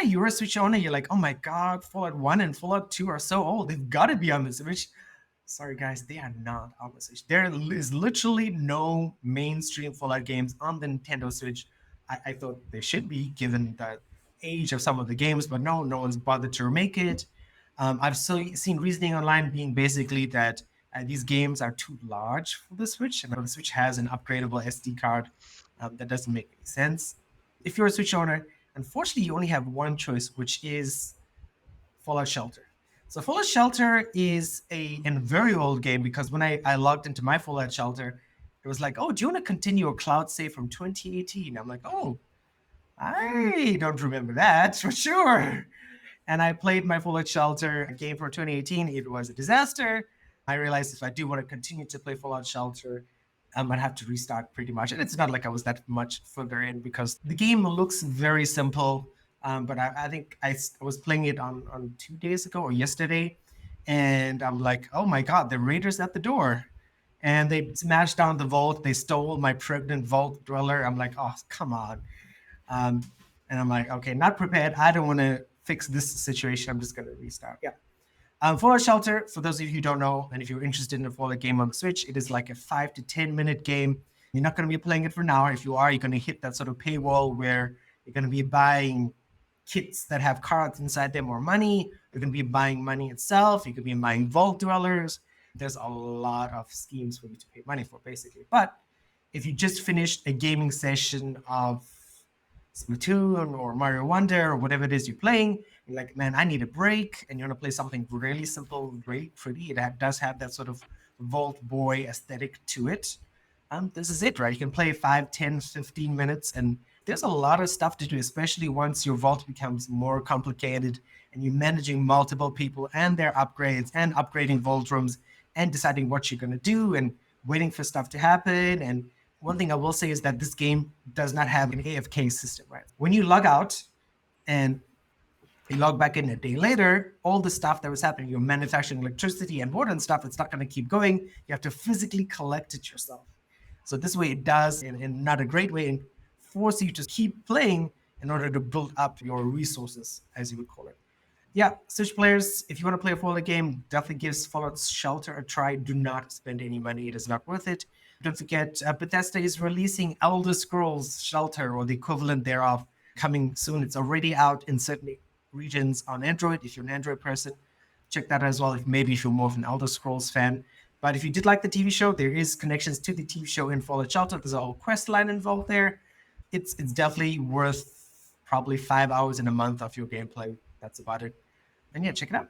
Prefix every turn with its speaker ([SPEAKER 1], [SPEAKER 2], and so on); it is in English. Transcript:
[SPEAKER 1] you're a Switch owner, you're like, oh my God, Fallout 1 and Fallout 2 are so old. They've got to be on the Switch. Sorry, guys, they are not on the Switch. There is literally no mainstream Fallout games on the Nintendo Switch. I thought they should be, given the age of some of the games, but no one's bothered to remake it. I've seen reasoning online being basically that these games are too large for the Switch, and the Switch has an upgradable SD card. That doesn't make any sense. If you're a Switch owner, unfortunately, you only have one choice, which is Fallout Shelter. So Fallout Shelter is a very old game, because when I logged into my Fallout Shelter, it was like, oh, do you want to continue a cloud save from 2018? I'm like, oh, I don't remember that for sure. And I played my Fallout Shelter game for 2018. It was a disaster. I realized if I do want to continue to play Fallout Shelter, I might have to restart pretty much. And it's not like I was that much further in, because the game looks very simple. But I think I was playing it on 2 days ago or yesterday. And I'm like, oh my God, the raiders at the door. And they smashed down the vault. They stole my pregnant vault dweller. I'm like, oh, come on. Um, and I'm like, okay, not prepared. I don't want to fix this situation. I'm just going to restart. Yeah. Fallout Shelter, for those of you who don't know, and if you're interested in a Fallout game on the Switch, it is like a 5 to 10 minute game. You're not going to be playing it for an hour. If you are, you're going to hit that sort of paywall where you're going to be buying kits that have cards inside them or money. You're going to be buying money itself. You could be buying vault dwellers. There's a lot of schemes for you to pay money for, basically. But if you just finished a gaming session of Splatoon or Mario Wonder or whatever it is you're playing, you're like, man, I need a break, and you want to play something really simple, really pretty. Does have that sort of Vault Boy aesthetic to it. This is it, right? You can play 5, 10, 15 minutes, and there's a lot of stuff to do, especially once your vault becomes more complicated and you're managing multiple people and their upgrades and upgrading vault rooms and deciding what you're going to do and waiting for stuff to happen. And one thing I will say is that this game does not have an AFK system, right? When you log out and you log back in a day later, all the stuff that was happening, you're manufacturing electricity and water and stuff, it's not going to keep going. You have to physically collect it yourself. So this way it does, in not a great way, force you to keep playing in order to build up your resources, as you would call it. Yeah, Switch players, if you want to play a Fallout game, definitely give Fallout Shelter a try. Do not spend any money. It is not worth it. Don't forget, Bethesda is releasing Elder Scrolls Shelter, or the equivalent thereof, coming soon. It's already out in certain regions on Android. If you're an Android person, check that as well. If you're more of an Elder Scrolls fan. But if you did like the TV show, there is connections to the TV show in Fallout Shelter. There's a whole quest line involved there. It's definitely worth probably 5 hours in a month of your gameplay. That's about it. And yeah, check it out.